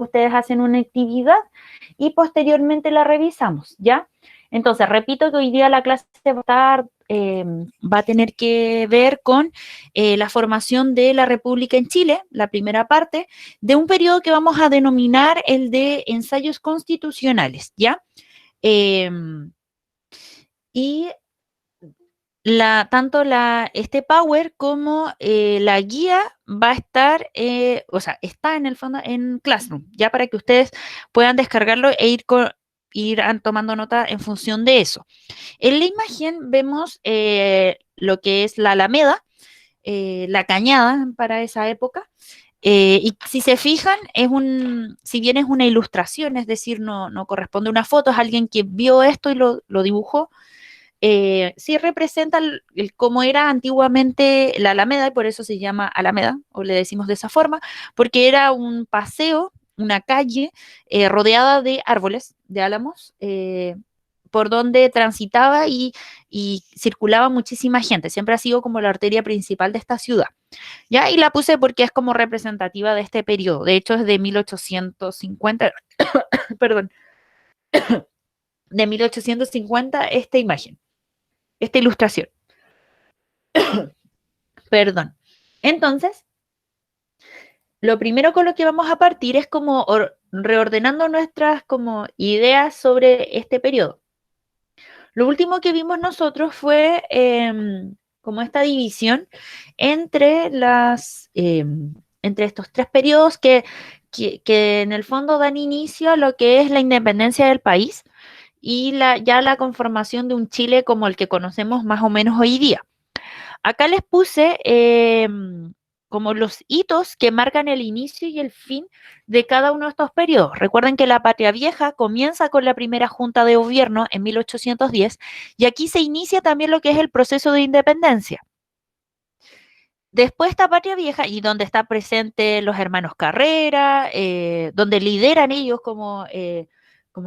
ustedes hacen una actividad y posteriormente la revisamos, ¿ya? Entonces, repito que hoy día la clase va a tener que ver con la formación de la República en Chile, la primera parte, de un periodo que vamos a denominar el de ensayos constitucionales, ¿ya? Eh, y tanto este Power como la guía va a estar, o sea, está en el fondo en Classroom, ya para que ustedes puedan descargarlo e ir tomando nota en función de eso. En la imagen vemos lo que es la Alameda, la Cañada para esa época. Y si se fijan, si bien es una ilustración, es decir, no corresponde a una foto, es alguien que vio esto y lo dibujó, sí representa cómo era antiguamente la Alameda, y por eso se llama Alameda, o le decimos de esa forma, porque era un paseo, una calle rodeada de árboles, de álamos, por donde transitaba y circulaba muchísima gente. Siempre ha sido como la arteria principal de esta ciudad. ¿Ya? Y la puse porque es como representativa de este periodo. De hecho, es de 1850, perdón, de 1850 esta imagen, esta ilustración. Perdón. Entonces, lo primero con lo que vamos a partir es como reordenando nuestras como ideas sobre este periodo. Lo último que vimos nosotros fue como esta división entre entre estos tres periodos que en el fondo dan inicio a lo que es la independencia del país y ya la conformación de un Chile como el que conocemos más o menos hoy día. Acá les puse como los hitos que marcan el inicio y el fin de cada uno de estos periodos. Recuerden que la Patria Vieja comienza con la primera Junta de Gobierno en 1810 y aquí se inicia también lo que es el proceso de independencia. Después esta Patria Vieja y donde está presente los hermanos Carrera, donde lideran ellos como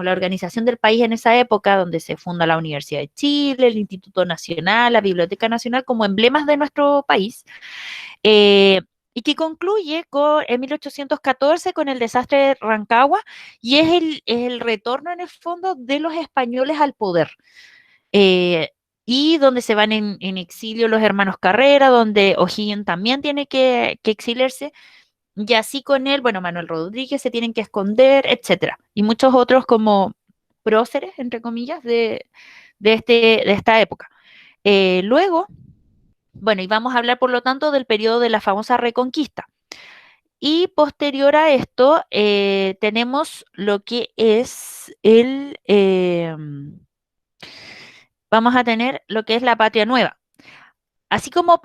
la organización del país en esa época, donde se funda la Universidad de Chile, el Instituto Nacional, la Biblioteca Nacional, como emblemas de nuestro país, y que concluye en 1814 con el desastre de Rancagua, y es el retorno en el fondo de los españoles al poder. Y donde se van en exilio los hermanos Carrera, donde O'Higgins también tiene que exiliarse, y así con él, bueno, Manuel Rodríguez se tienen que esconder, etcétera. Y muchos otros como próceres, entre comillas, de esta época. Luego, bueno, y vamos a hablar, por lo tanto, del periodo de la famosa Reconquista. Y posterior a esto, tenemos lo que es vamos a tener lo que es la Patria Nueva. Así como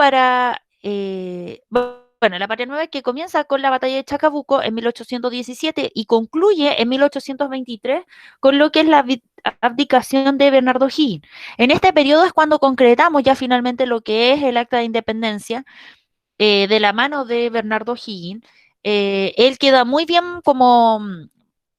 bueno, la Patria Nueva que comienza con la batalla de Chacabuco en 1817 y concluye en 1823 con lo que es la abdicación de Bernardo O'Higgins. En este periodo es cuando concretamos ya finalmente lo que es el acta de independencia de la mano de Bernardo O'Higgins. Él queda muy bien como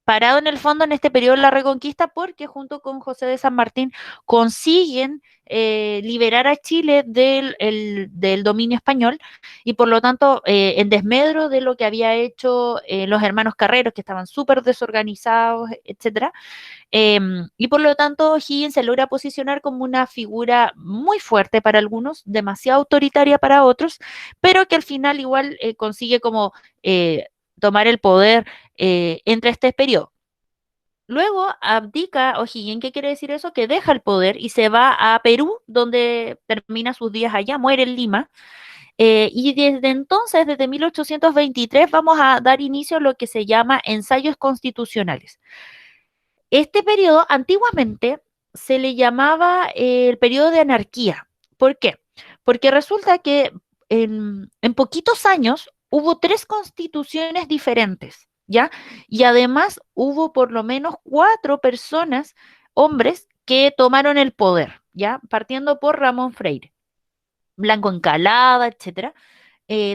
parado en el fondo en este periodo de la Reconquista porque junto con José de San Martín consiguen liberar a Chile del dominio español y por lo tanto en desmedro de lo que había hecho los hermanos Carreros que estaban súper desorganizados, etcétera. Y por lo tanto, Higgins se logra posicionar como una figura muy fuerte para algunos, demasiado autoritaria para otros, pero que al final igual consigue como tomar el poder entre este periodo. Luego abdica O'Higgins. ¿Qué quiere decir eso? Que deja el poder y se va a Perú, donde termina sus días allá, muere en Lima. Y desde entonces, desde 1823, vamos a dar inicio a lo que se llama ensayos constitucionales. Este periodo antiguamente se le llamaba el periodo de anarquía. ¿Por qué? Porque resulta que en poquitos años hubo tres constituciones diferentes, ¿ya? Y además hubo por lo menos cuatro personas, hombres, que tomaron el poder, ¿ya? Partiendo por Ramón Freire, Blanco Encalada, etcétera.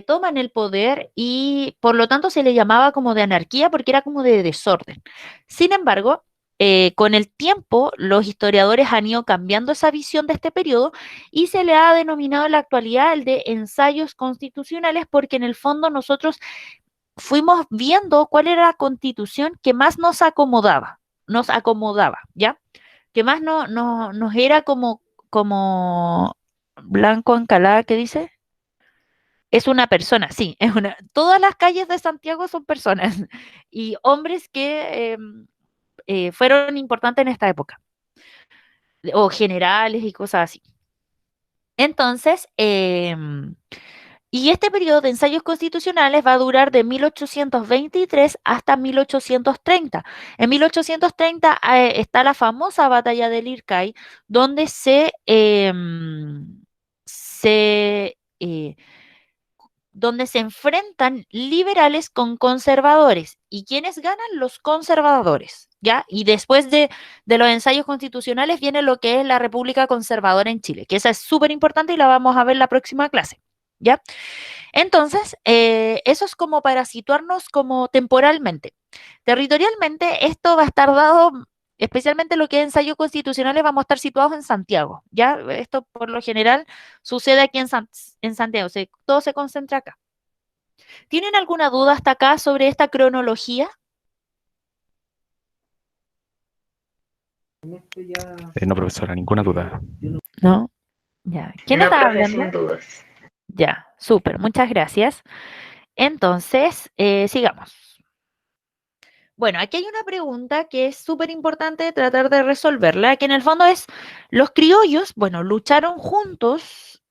Toman el poder y por lo tanto se le llamaba como de anarquía porque era como de desorden. Sin embargo, con el tiempo los historiadores han ido cambiando esa visión de este periodo y se le ha denominado en la actualidad el de ensayos constitucionales porque en el fondo nosotros fuimos viendo cuál era la constitución que más nos acomodaba, ¿ya? Que más nos era como Blanco Encalada, ¿qué dice? Es una persona, sí, es una. Todas las calles de Santiago son personas y hombres que fueron importantes en esta época, o generales y cosas así. Entonces, y este periodo de ensayos constitucionales va a durar de 1823 hasta 1830. En 1830 está la famosa batalla del Ircay, donde donde se enfrentan liberales con conservadores. ¿Y quiénes ganan? Los conservadores, ¿ya? Y después de los ensayos constitucionales viene lo que es la República Conservadora en Chile, que esa es súper importante y la vamos a ver en la próxima clase, ¿ya? Entonces, eso es como para situarnos como temporalmente. Territorialmente, esto va a estar dado, especialmente lo que es ensayos constitucionales, vamos a estar situados en Santiago, ¿ya? Esto por lo general sucede aquí en Santiago, todo se concentra acá. ¿Tienen alguna duda hasta acá sobre esta cronología? No, profesora, ninguna duda. No. Ya. ¿Quién No, está profe, sin hablando? dudas. Ya, súper, muchas gracias. Entonces, sigamos. Bueno, aquí hay una pregunta que es súper importante tratar de resolverla, que en el fondo es, los criollos, bueno, lucharon juntos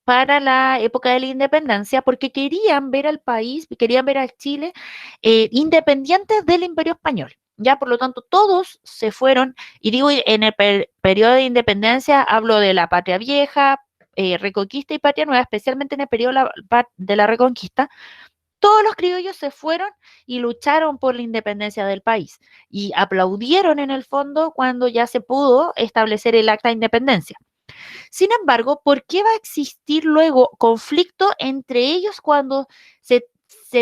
para la época de la independencia porque querían ver al país, querían ver a Chile independientes del Imperio Español. Ya, por lo tanto, todos se fueron, y digo, en el periodo de independencia hablo de la Patria Vieja, Reconquista y Patria Nueva, especialmente en el periodo de la Reconquista. Todos los criollos se fueron y lucharon por la independencia del país y aplaudieron en el fondo cuando ya se pudo establecer el acta de independencia. Sin embargo, ¿por qué va a existir luego conflicto entre ellos cuando se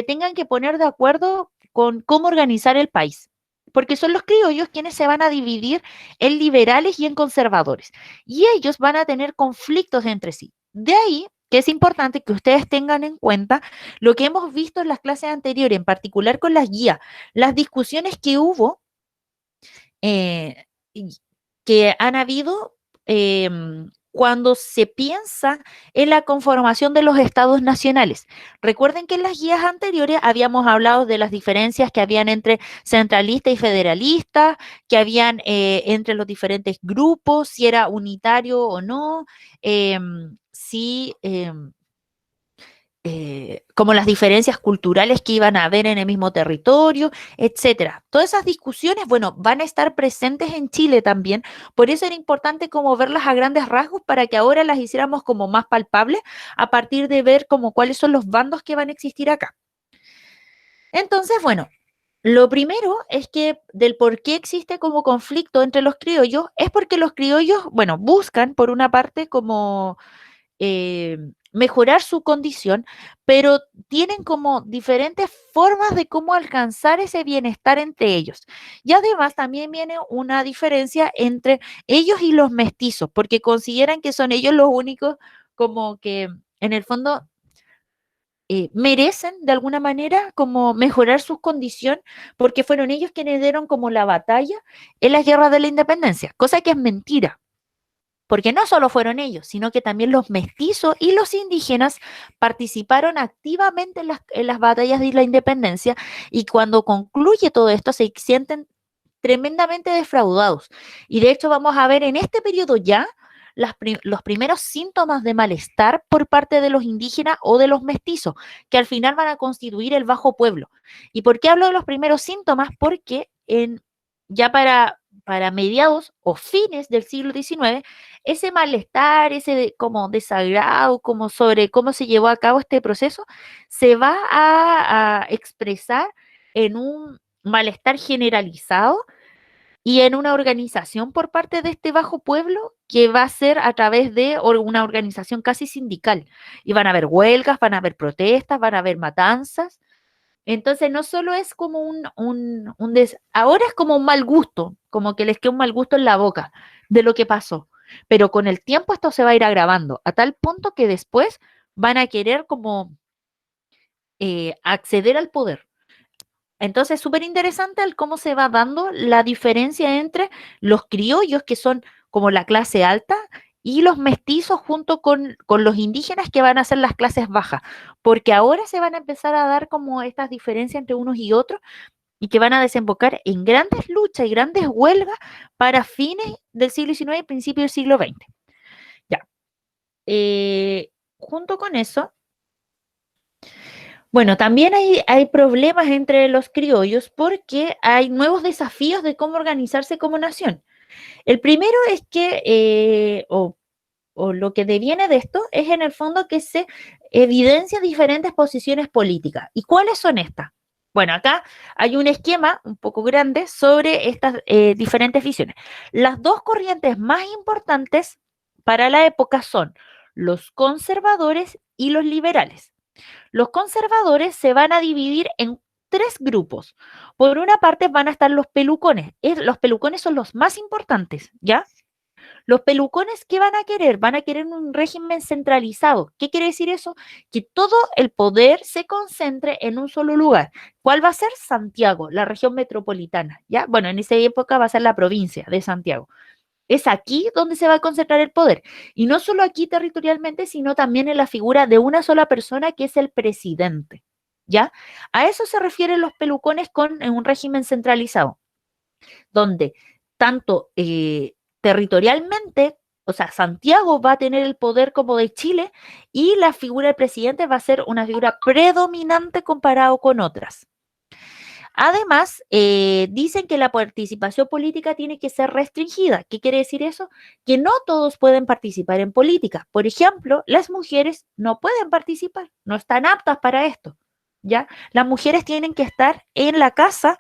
tengan que poner de acuerdo con cómo organizar el país? Porque son los criollos quienes se van a dividir en liberales y en conservadores. Y ellos van a tener conflictos entre sí. De ahí que es importante que ustedes tengan en cuenta lo que hemos visto en las clases anteriores, en particular con las guías, las discusiones que hubo, eh, que han habido cuando se piensa en la conformación de los estados nacionales. Recuerden que en las guías anteriores habíamos hablado de las diferencias que habían entre centralista y federalista, que habían entre los diferentes grupos, si era unitario o no, si como las diferencias culturales que iban a haber en el mismo territorio, etcétera. Todas esas discusiones, bueno, van a estar presentes en Chile también, por eso era importante como verlas a grandes rasgos para que ahora las hiciéramos como más palpables a partir de ver como cuáles son los bandos que van a existir acá. Entonces, bueno, lo primero es que del por qué existe como conflicto entre los criollos es porque los criollos, bueno, buscan por una parte como mejorar su condición, pero tienen como diferentes formas de cómo alcanzar ese bienestar entre ellos. Y además también viene una diferencia entre ellos y los mestizos, porque consideran que son ellos los únicos como que en el fondo merecen de alguna manera como mejorar su condición porque fueron ellos quienes dieron como la batalla en las guerras de la independencia, cosa que es mentira. Porque no solo fueron ellos, sino que también los mestizos y los indígenas participaron activamente en las batallas de la independencia y cuando concluye todo esto se sienten tremendamente defraudados. Y de hecho vamos a ver en este periodo ya los primeros síntomas de malestar por parte de los indígenas o de los mestizos, que al final van a constituir el bajo pueblo. ¿Y por qué hablo de los primeros síntomas? Porque ya para mediados o fines del siglo XIX, ese malestar, como desagrado, como sobre cómo se llevó a cabo este proceso, se va a expresar en un malestar generalizado y en una organización por parte de este bajo pueblo que va a ser a través de una organización casi sindical. Y van a haber huelgas, van a haber protestas, van a haber matanzas. Entonces no solo es como ahora es como un mal gusto, como que les queda un mal gusto en la boca de lo que pasó. Pero con el tiempo esto se va a ir agravando, a tal punto que después van a querer como acceder al poder. Entonces, súper interesante el cómo se va dando la diferencia entre los criollos, que son como la clase alta, y los mestizos junto con los indígenas, que van a ser las clases bajas, porque ahora se van a empezar a dar como estas diferencias entre unos y otros, y que van a desembocar en grandes luchas y grandes huelgas para fines del siglo XIX y principios del siglo XX. Ya. Junto con eso, bueno, también hay problemas entre los criollos porque hay nuevos desafíos de cómo organizarse como nación. El primero es que, o lo que deviene de esto, es en el fondo que se evidencia diferentes posiciones políticas. ¿Y cuáles son estas? Bueno, acá hay un esquema un poco grande sobre estas diferentes visiones. Las dos corrientes más importantes para la época son los conservadores y los liberales. Los conservadores se van a dividir en tres grupos. Por una parte van a estar los pelucones. Los pelucones son los más importantes, ¿ya? Los pelucones, ¿qué van a querer? Van a querer un régimen centralizado. ¿Qué quiere decir eso? Que todo el poder se concentre en un solo lugar. ¿Cuál va a ser? Santiago, la región metropolitana, ¿ya? Bueno, en esa época va a ser la provincia de Santiago. Es aquí donde se va a concentrar el poder. Y no solo aquí territorialmente, sino también en la figura de una sola persona que es el presidente. ¿Ya? A eso se refieren los pelucones con un régimen centralizado, donde tanto territorialmente, o sea, Santiago va a tener el poder como de Chile y la figura del presidente va a ser una figura predominante comparado con otras. Además, dicen que la participación política tiene que ser restringida. ¿Qué quiere decir eso? Que no todos pueden participar en política. Por ejemplo, las mujeres no pueden participar, no están aptas para esto. ¿Ya? Las mujeres tienen que estar en la casa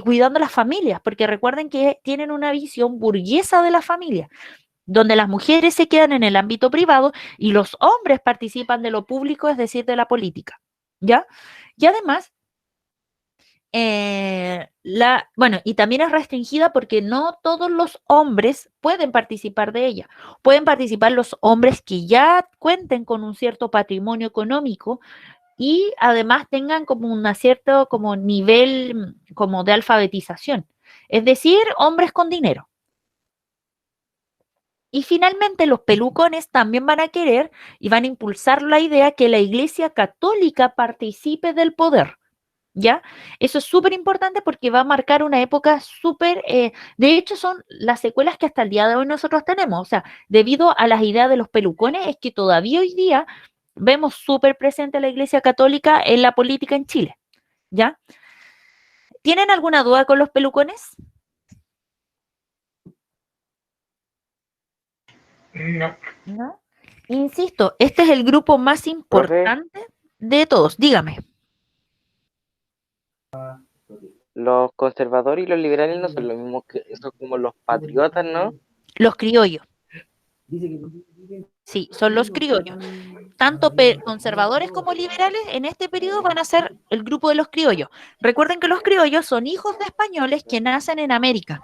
cuidando a las familias, porque recuerden que tienen una visión burguesa de la familia, donde las mujeres se quedan en el ámbito privado y los hombres participan de lo público, es decir, de la política. ¿Ya? Y además, bueno, y también es restringida porque no todos los hombres pueden participar de ella. Pueden participar los hombres que ya cuenten con un cierto patrimonio económico y además tengan como un cierto como nivel como de alfabetización. Es decir, hombres con dinero. Y finalmente los pelucones también van a querer y van a impulsar la idea que la Iglesia Católica participe del poder. ¿Ya? Eso es súper importante porque va a marcar una época súper, de hecho son las secuelas que hasta el día de hoy nosotros tenemos, o sea, debido a las ideas de los pelucones, es que todavía hoy día vemos súper presente la Iglesia Católica en la política en Chile, ¿ya? ¿Tienen alguna duda con los pelucones? No. ¿No? Insisto, este es el grupo más Profe, importante de todos, dígame. los conservadores y los liberales no son lo mismo que son como los patriotas, ¿no? Los criollos. Sí, son los criollos. Tanto conservadores como liberales en este periodo van a ser el grupo de los criollos. Recuerden que los criollos son hijos de españoles que nacen en América,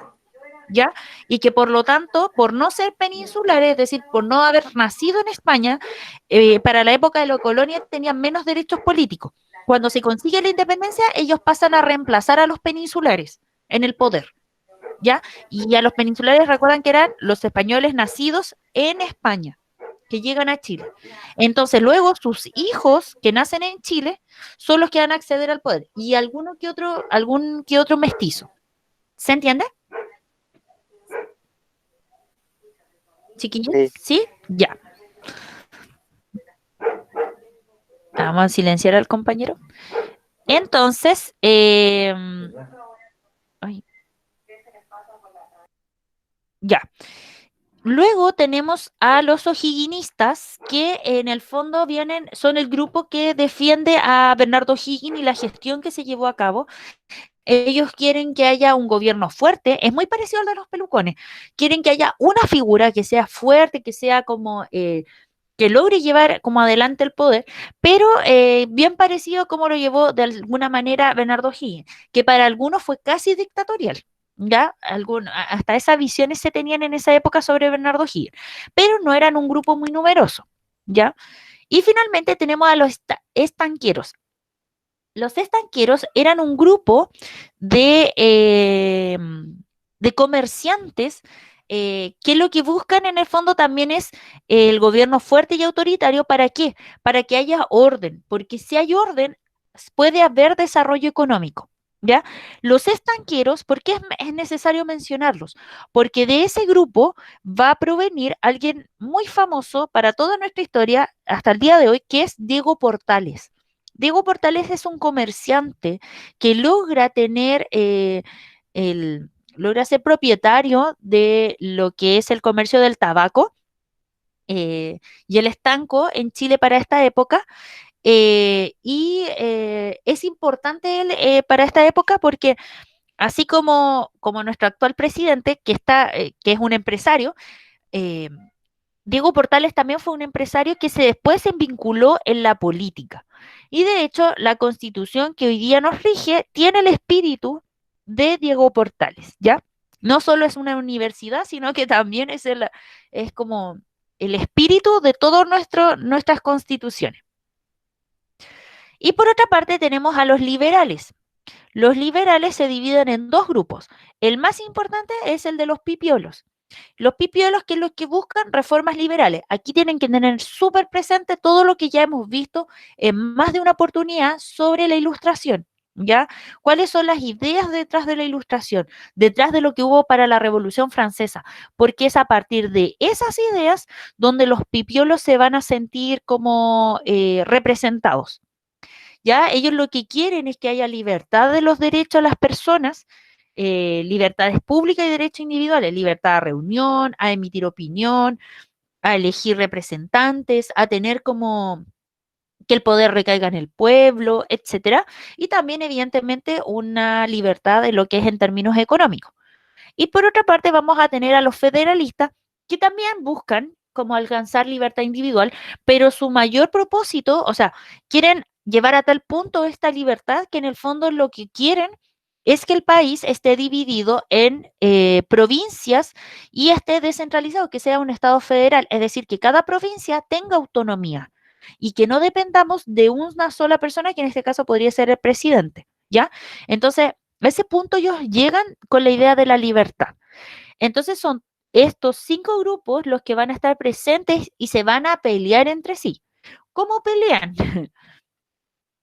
¿ya? Y que por lo tanto, por no ser peninsulares, es decir, por no haber nacido en España, para la época de la colonia tenían menos derechos políticos. Cuando se consigue la independencia, ellos pasan a reemplazar a los peninsulares en el poder, ¿ya? Y a los peninsulares recuerdan que eran los españoles nacidos en España, que llegan a Chile. Entonces, luego sus hijos que nacen en Chile son los que van a acceder al poder y algún que otro mestizo. ¿Se entiende? Chiquillos, Sí. ¿sí? Ya. Vamos a silenciar al compañero. Entonces, ay, ya. Luego tenemos a los o'higginistas, que en el fondo son el grupo que defiende a Bernardo O'Higgins y la gestión que se llevó a cabo. Ellos quieren que haya un gobierno fuerte, es muy parecido al de los pelucones. Quieren que haya una figura que sea fuerte, que sea como que logre llevar como adelante el poder, pero bien parecido como lo llevó de alguna manera Bernardo O'Higgins, que para algunos fue casi dictatorial. ¿Ya? Hasta esas visiones se tenían en esa época sobre Bernardo O'Higgins, pero no eran un grupo muy numeroso, ¿ya? Y finalmente tenemos a los estanqueros. los estanqueros eran un grupo de comerciantes que lo que buscan en el fondo también es el gobierno fuerte y autoritario. ¿Para qué? Para que haya orden, porque si hay orden, puede haber desarrollo económico. ¿Ya? Los estanqueros, ¿por qué es necesario mencionarlos? Porque de ese grupo va a provenir alguien muy famoso para toda nuestra historia hasta el día de hoy, que es Diego Portales. Diego Portales es un comerciante que logra tener logra ser propietario de lo que es el comercio del tabaco y el estanco en Chile para esta época. Es importante él para esta época porque así como nuestro actual presidente, que es un empresario, eh, Diego Portales también fue un empresario que después se vinculó en la política. Y de hecho, la constitución que hoy día nos rige tiene el espíritu de Diego Portales, ¿ya? No solo es una universidad, sino que también es como el espíritu de todas nuestras constituciones. Y por otra parte tenemos a los liberales. Los liberales se dividen en dos grupos. El más importante es el de los pipiolos. Los pipiolos, que es los que buscan reformas liberales. Aquí tienen que tener súper presente todo lo que ya hemos visto en más de una oportunidad sobre la ilustración. ¿Ya? ¿Cuáles son las ideas detrás de la ilustración? Detrás de lo que hubo para la Revolución Francesa. Porque es a partir de esas ideas donde los pipiolos se van a sentir como representados. ¿Ya? Ellos lo que quieren es que haya libertad de los derechos a las personas, libertades públicas y derechos individuales, libertad a reunión, a emitir opinión, a elegir representantes, a tener como que el poder recaiga en el pueblo, etcétera, y también evidentemente una libertad de lo que es en términos económicos. Y por otra parte vamos a tener a los federalistas que también buscan como alcanzar libertad individual, pero su mayor propósito, o sea, quieren llevar a tal punto esta libertad que en el fondo lo que quieren es que el país esté dividido en provincias y esté descentralizado, que sea un estado federal, es decir, que cada provincia tenga autonomía y que no dependamos de una sola persona, que en este caso podría ser el presidente, ¿ya? Entonces, a ese punto ellos llegan con la idea de la libertad. Entonces son estos 5 grupos los que van a estar presentes y se van a pelear entre sí. ¿Cómo pelean?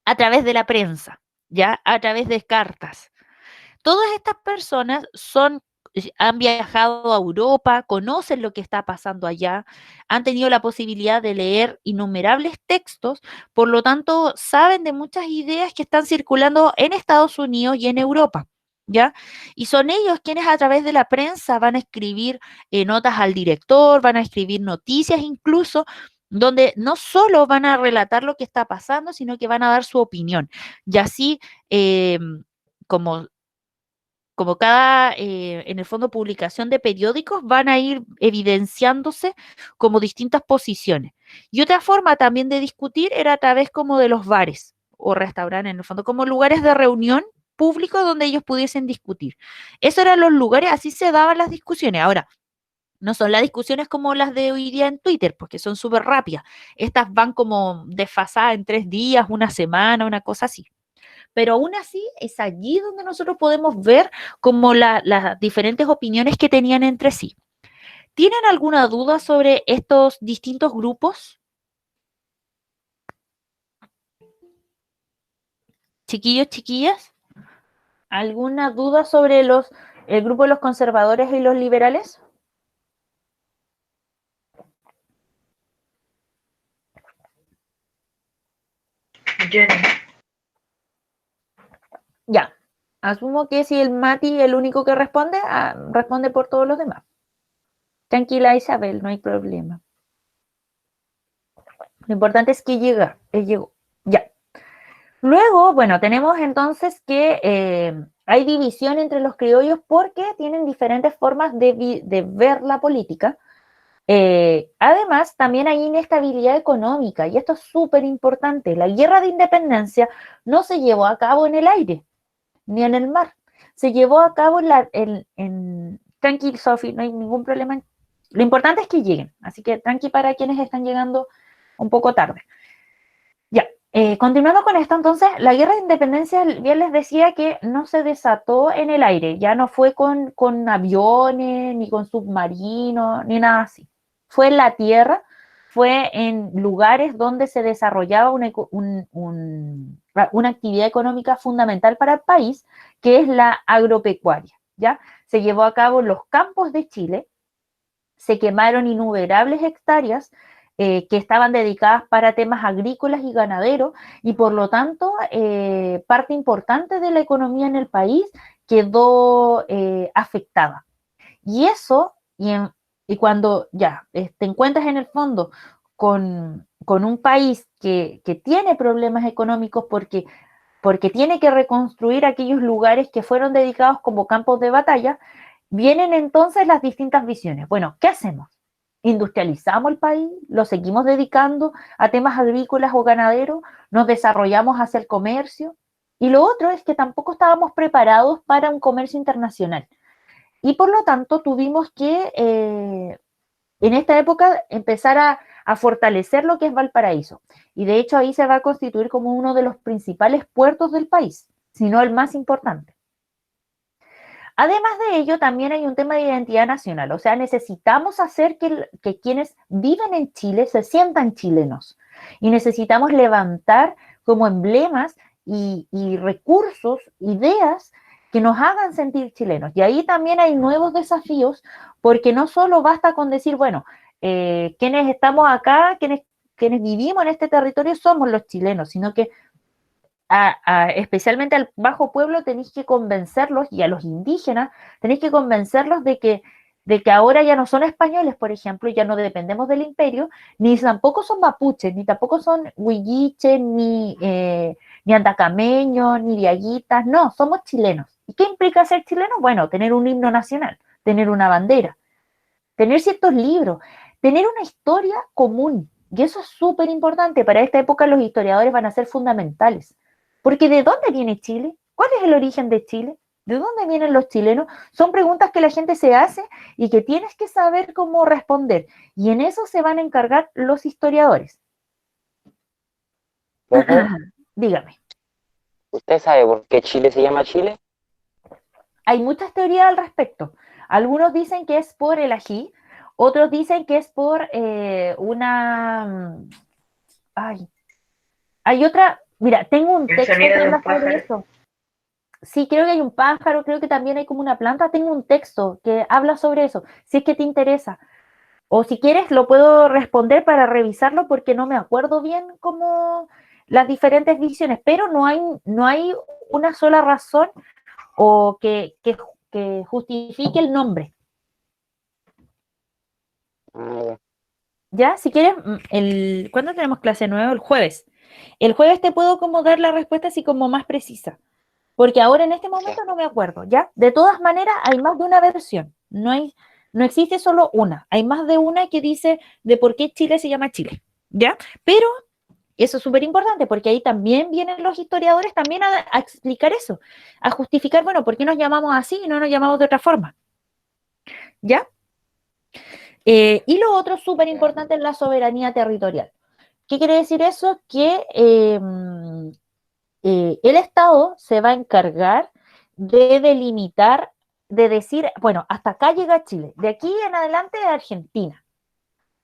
A través de la prensa, ¿ya? A través de cartas. Todas estas personas han viajado a Europa, conocen lo que está pasando allá, han tenido la posibilidad de leer innumerables textos, por lo tanto, saben de muchas ideas que están circulando en Estados Unidos y en Europa, ¿ya? Y son ellos quienes a través de la prensa van a escribir notas al director, van a escribir noticias incluso, donde no solo van a relatar lo que está pasando, sino que van a dar su opinión. Y así, como cada, en el fondo, publicación de periódicos, van a ir evidenciándose como distintas posiciones. Y otra forma también de discutir era a través como de los bares o restaurantes, en el fondo, como lugares de reunión públicos donde ellos pudiesen discutir. Esos eran los lugares, así se daban las discusiones. Ahora, no son las discusiones como las de hoy día en Twitter, porque son súper rápidas. Estas van como desfasadas en 3 días, una semana, una cosa así. Pero aún así es allí donde nosotros podemos ver como las diferentes opiniones que tenían entre sí. ¿Tienen alguna duda sobre estos distintos grupos? Chiquillos, chiquillas, ¿alguna duda sobre el grupo de los conservadores y los liberales? Yo no. Ya. Asumo que si el Mati es el único que responde, responde por todos los demás. Tranquila, Isabel, no hay problema. Lo importante es que llegó. Ya. Luego, bueno, tenemos entonces que hay división entre los criollos porque tienen diferentes formas de ver la política. Además, también hay inestabilidad económica y esto es súper importante. La guerra de independencia no se llevó a cabo en el aire ni en el mar. Se llevó a cabo tranquil, Sofi, no hay ningún problema. Lo importante es que lleguen, así que tranqui para quienes están llegando un poco tarde. Ya, Continuando con esto, entonces, la guerra de independencia, bien les decía que no se desató en el aire, ya no fue con aviones, ni con submarinos, ni nada así. Fue en la tierra, fue en lugares donde se desarrollaba una actividad económica fundamental para el país, que es la agropecuaria, ¿ya? Se llevó a cabo en los campos de Chile, se quemaron innumerables hectáreas que estaban dedicadas para temas agrícolas y ganaderos y por lo tanto parte importante de la economía en el país quedó afectada. Y eso, y cuando ya te encuentras en el fondo con un país que tiene problemas económicos porque tiene que reconstruir aquellos lugares que fueron dedicados como campos de batalla, vienen entonces las distintas visiones. Bueno, ¿qué hacemos? ¿Industrializamos el país? ¿Lo seguimos dedicando a temas agrícolas o ganaderos? ¿Nos desarrollamos hacia el comercio? Y lo otro es que tampoco estábamos preparados para un comercio internacional. Y por lo tanto tuvimos que, en esta época, empezar a fortalecer lo que es Valparaíso. Y de hecho ahí se va a constituir como uno de los principales puertos del país, si no el más importante. Además de ello, también hay un tema de identidad nacional, o sea, necesitamos hacer que quienes viven en Chile se sientan chilenos y necesitamos levantar como emblemas y recursos, ideas que nos hagan sentir chilenos. Y ahí también hay nuevos desafíos, porque no solo basta con decir, bueno, quienes estamos acá, quienes vivimos en este territorio somos los chilenos, sino que especialmente al bajo pueblo tenéis que convencerlos, y a los indígenas tenéis que convencerlos de que ahora ya no son españoles, por ejemplo, ya no dependemos del imperio, ni tampoco son mapuches, ni tampoco son huilliches, ni andacameños, ni diaguitas, no, somos chilenos. ¿Y qué implica ser chileno? Bueno, tener un himno nacional, tener una bandera, tener ciertos libros, tener una historia común. Y eso es súper importante. Para esta época los historiadores van a ser fundamentales. Porque ¿de dónde viene Chile? ¿Cuál es el origen de Chile? ¿De dónde vienen los chilenos? Son preguntas que la gente se hace y que tienes que saber cómo responder. Y en eso se van a encargar los historiadores. Profe, Dígame. ¿usted sabe por qué Chile se llama Chile? Hay muchas teorías al respecto. Algunos dicen que es por el ají, otros dicen que es por Ay, hay otra. Mira, tengo un El texto sonido que de un habla sobre pájaro. eso. Sí, creo que hay un pájaro, creo que también hay como una planta. Tengo un texto que habla sobre eso, si es que te interesa. O si quieres, lo puedo responder para revisarlo porque no me acuerdo bien cómo las diferentes visiones, pero no hay una sola razón o que justifique el nombre. Ah, ¿Ya? Si quieres, ¿cuándo tenemos clase nueva? El jueves. El jueves te puedo como dar la respuesta así como más precisa. Porque ahora en este ya. momento no me acuerdo, ¿ya? De todas maneras, hay más de una versión. No existe solo una. Hay más de una que dice de por qué Chile se llama Chile, ¿ya? Pero eso es súper importante porque ahí también vienen los historiadores también a explicar eso, a justificar, bueno, ¿por qué nos llamamos así y no nos llamamos de otra forma? ¿Ya? Y lo otro súper importante es la soberanía territorial. ¿Qué quiere decir eso? Que el Estado se va a encargar de delimitar, de decir, bueno, hasta acá llega Chile, de aquí en adelante es Argentina,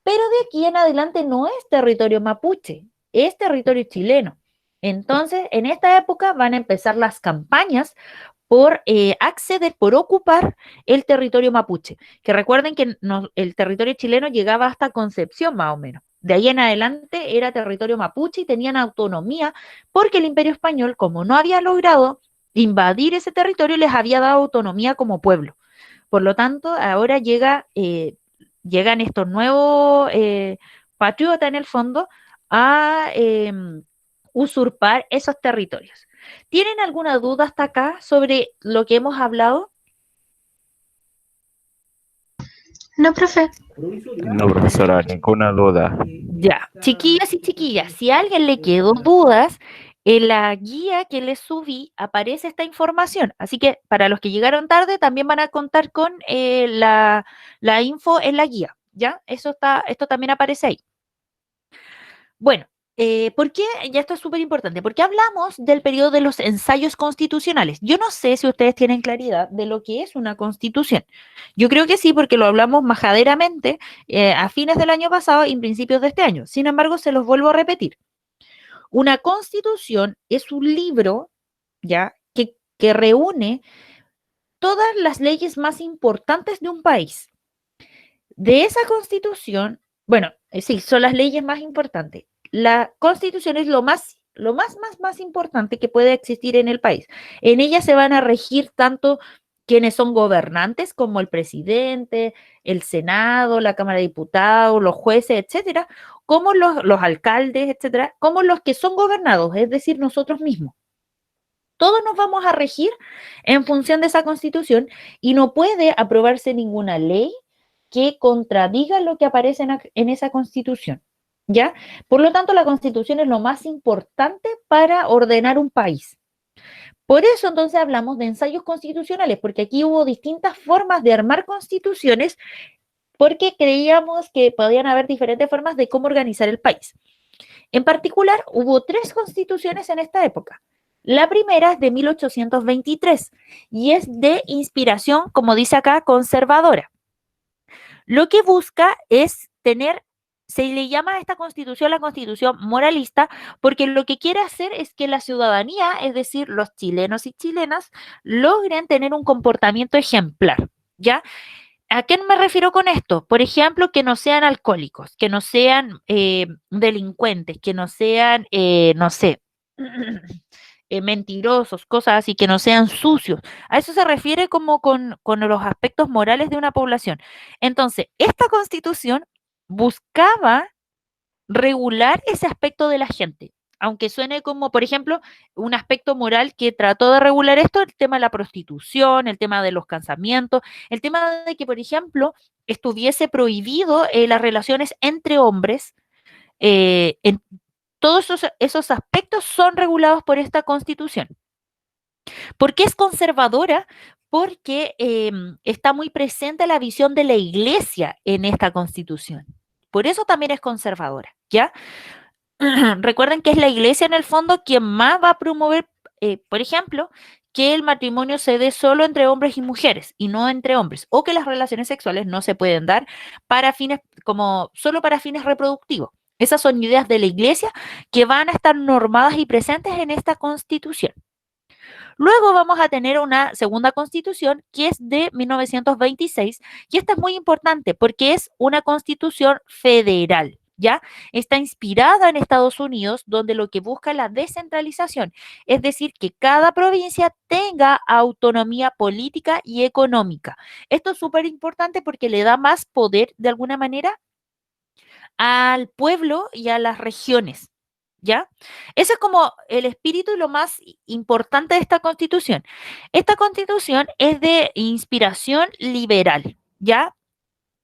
pero de aquí en adelante no es territorio mapuche, es territorio chileno. Entonces, en esta época van a empezar las campañas por acceder, por ocupar el territorio mapuche. Que recuerden que el territorio chileno llegaba hasta Concepción más o menos. De ahí en adelante era territorio mapuche y tenían autonomía porque el imperio español, como no había logrado invadir ese territorio, les había dado autonomía como pueblo. Por lo tanto, ahora llegan estos nuevos patriotas en el fondo a usurpar esos territorios. ¿Tienen alguna duda hasta acá sobre lo que hemos hablado? No, profe. No, profesora, ninguna duda. Ya, chiquillas y chiquillas, si a alguien le quedó dudas, en la guía que les subí aparece esta información. Así que para los que llegaron tarde también van a contar con la info en la guía, ¿ya? Esto también aparece ahí. Bueno, ¿Por qué? Ya esto es súper importante, porque hablamos del periodo de los ensayos constitucionales. Yo no sé si ustedes tienen claridad de lo que es una constitución. Yo creo que sí, porque lo hablamos majaderamente a fines del año pasado y en principios de este año. Sin embargo, se los vuelvo a repetir. Una constitución es un libro, ¿ya? Que reúne todas las leyes más importantes de un país. De esa constitución, bueno, sí, son las leyes más importantes. La constitución es lo más importante que puede existir en el país. En ella se van a regir tanto quienes son gobernantes como el presidente, el Senado, la Cámara de Diputados, los jueces, etcétera, como los alcaldes, etcétera, como los que son gobernados, es decir, nosotros mismos. Todos nos vamos a regir en función de esa constitución y no puede aprobarse ninguna ley que contradiga lo que aparece en esa constitución, ¿ya? Por lo tanto, la constitución es lo más importante para ordenar un país. Por eso entonces hablamos de ensayos constitucionales, porque aquí hubo distintas formas de armar constituciones, porque creíamos que podían haber diferentes formas de cómo organizar el país. En particular, hubo 3 constituciones en esta época. La primera es de 1823 y es de inspiración, como dice acá, conservadora. Lo que busca es tener, se le llama a esta constitución la constitución moralista, porque lo que quiere hacer es que la ciudadanía, es decir, los chilenos y chilenas, logren tener un comportamiento ejemplar, ¿ya? ¿A qué me refiero con esto? Por ejemplo, que no sean alcohólicos, que no sean delincuentes, que no sean, no sé, mentirosos, cosas así, que no sean sucios. A eso se refiere como con los aspectos morales de una población. Entonces, esta constitución buscaba regular ese aspecto de la gente. Aunque suene como, por ejemplo, un aspecto moral que trató de regular esto, el tema de la prostitución, el tema de los casamientos, el tema de que, por ejemplo, estuviese prohibido las relaciones entre hombres, en todos esos aspectos son regulados por esta constitución. ¿Por qué es conservadora? Porque está muy presente la visión de la iglesia en esta constitución. Por eso también es conservadora, ¿ya? Recuerden que es la iglesia en el fondo quien más va a promover, por ejemplo, que el matrimonio se dé solo entre hombres y mujeres y no entre hombres, o que las relaciones sexuales no se pueden dar para fines, como solo para fines reproductivos. Esas son ideas de la iglesia que van a estar normadas y presentes en esta constitución. Luego vamos a tener una segunda constitución que es de 1926 y esta es muy importante porque es una constitución federal. ¿Ya? Está inspirada en Estados Unidos, donde lo que busca es la descentralización, es decir, que cada provincia tenga autonomía política y económica. Esto es súper importante porque le da más poder, de alguna manera, al pueblo y a las regiones. ¿Ya? Ese es como el espíritu y lo más importante de esta constitución. Esta constitución es de inspiración liberal, ¿ya?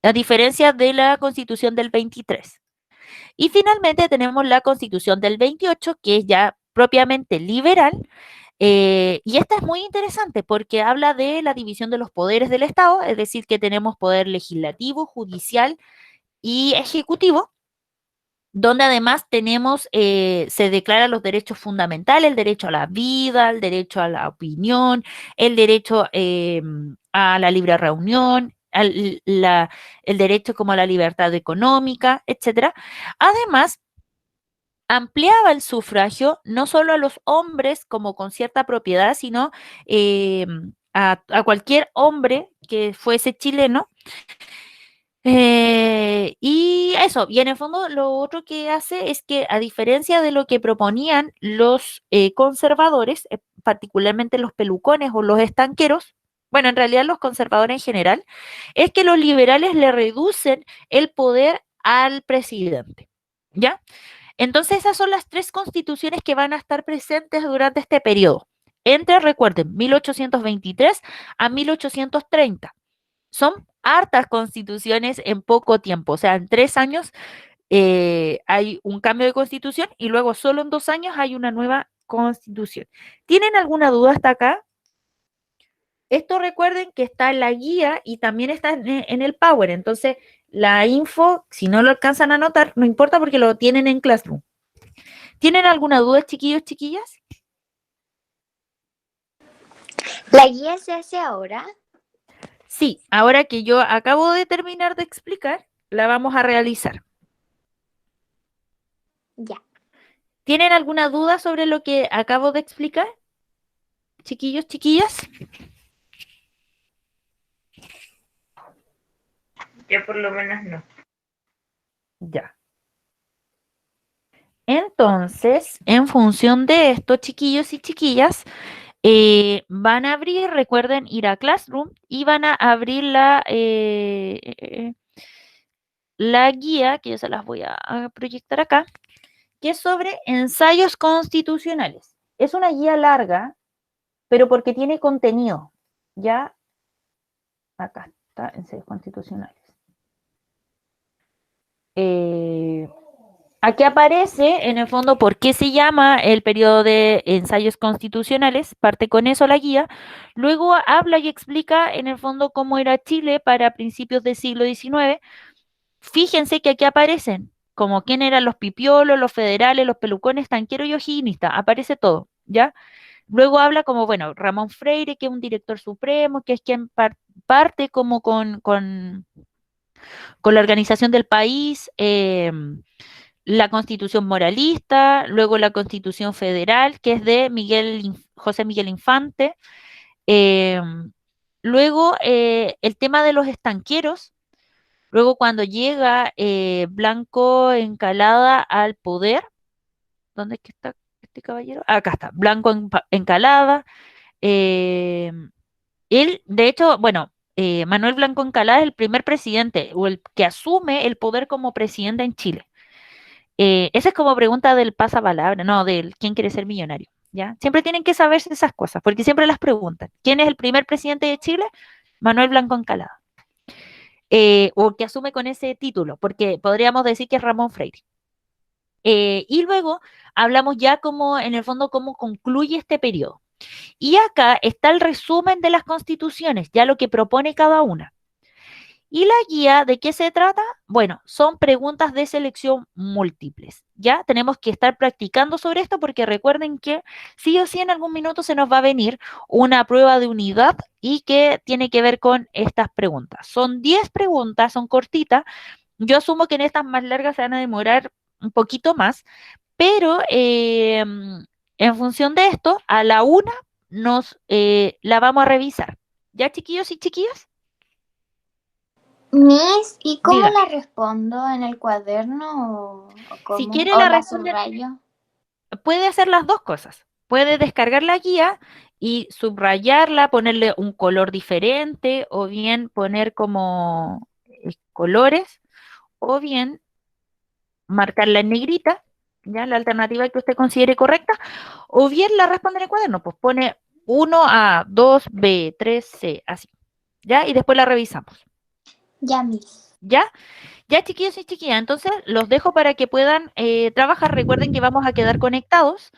A diferencia de la constitución del 23. Y finalmente tenemos la constitución del 28, que es ya propiamente liberal. Y esta es muy interesante porque habla de la división de los poderes del Estado, es decir, que tenemos poder legislativo, judicial y ejecutivo, donde además tenemos, se declaran los derechos fundamentales, el derecho a la vida, el derecho a la opinión, el derecho a la libre reunión, el derecho como a la libertad económica, etcétera. Además, ampliaba el sufragio no solo a los hombres como con cierta propiedad, sino a cualquier hombre que fuese chileno. Y eso, y en el fondo lo otro que hace es que a diferencia de lo que proponían los conservadores, particularmente los pelucones o los estanqueros, bueno, en realidad los conservadores en general, es que los liberales le reducen el poder al presidente, ¿ya? Entonces esas son las 3 constituciones que van a estar presentes durante este periodo, entre, recuerden, 1823 a 1830. Son hartas constituciones en poco tiempo, o sea, en 3 años hay un cambio de constitución y luego solo en 2 años hay una nueva constitución. ¿Tienen alguna duda hasta acá? Esto recuerden que está en la guía y también está en el Power, entonces la info, si no lo alcanzan a anotar, no importa porque lo tienen en Classroom. ¿Tienen alguna duda, chiquillos, chiquillas? ¿La guía se hace ahora? Sí, ahora que yo acabo de terminar de explicar, la vamos a realizar. Ya. ¿Tienen alguna duda sobre lo que acabo de explicar? Chiquillos, chiquillas. Yo por lo menos no. Ya. Entonces, en función de esto, chiquillos y chiquillas, van a abrir, recuerden ir a Classroom y van a abrir la guía, que yo se las voy a proyectar acá, que es sobre ensayos constitucionales. Es una guía larga, pero porque tiene contenido. Ya, acá está, ensayos constitucionales. Aquí aparece, en el fondo, por qué se llama el periodo de ensayos constitucionales, parte con eso la guía. Luego habla y explica, en el fondo, cómo era Chile para principios del siglo XIX. Fíjense que aquí aparecen, como quién eran los pipiolos, los federales, los pelucones, tanqueros y ojiguinistas, aparece todo, ¿ya? Luego habla como, bueno, Ramón Freire, que es un director supremo, que es quien parte como con la organización del país, la Constitución moralista, luego la Constitución federal, que es de José Miguel Infante, eh, luego el tema de los estanqueros, luego cuando llega Blanco Encalada al poder, ¿dónde es que está este caballero? Acá está, Blanco Encalada, eh, él, de hecho, bueno, Manuel Blanco Encalada es el primer presidente o el que asume el poder como presidente en Chile. Esa es como pregunta del pasapalabra, no, del quién quiere ser millonario, ¿ya? Siempre tienen que saberse esas cosas, porque siempre las preguntan. ¿Quién es el primer presidente de Chile? Manuel Blanco Encalada. O que asume con ese título, porque podríamos decir que es Ramón Freire. Y luego hablamos ya como, en el fondo, cómo concluye este periodo. Y acá está el resumen de las constituciones, ya lo que propone cada una. ¿Y la guía de qué se trata? Bueno, son preguntas de selección múltiples. Ya tenemos que estar practicando sobre esto porque recuerden que sí o sí en algún minuto se nos va a venir una prueba de unidad y que tiene que ver con estas preguntas. Son 10 preguntas, son cortitas. Yo asumo que en estas más largas se van a demorar un poquito más, pero en función de esto, a la una la vamos a revisar. ¿Ya, chiquillos y chiquillas? Miss, ¿y cómo Diga. la respondo? ¿En el cuaderno o Si cómo? quiere ¿O la la responder, subrayo? puede hacer las dos cosas. Puede descargar la guía y subrayarla, ponerle un color diferente, o bien poner como colores, o bien marcarla en negrita, ya la alternativa que usted considere correcta, o bien la responde en el cuaderno, pues pone 1A, 2B, 3C, así, ¿ya? Y después la revisamos, Ya, Miss. ¿ya? Ya, chiquillos y chiquillas, entonces los dejo para que puedan trabajar. Recuerden que vamos a quedar conectados.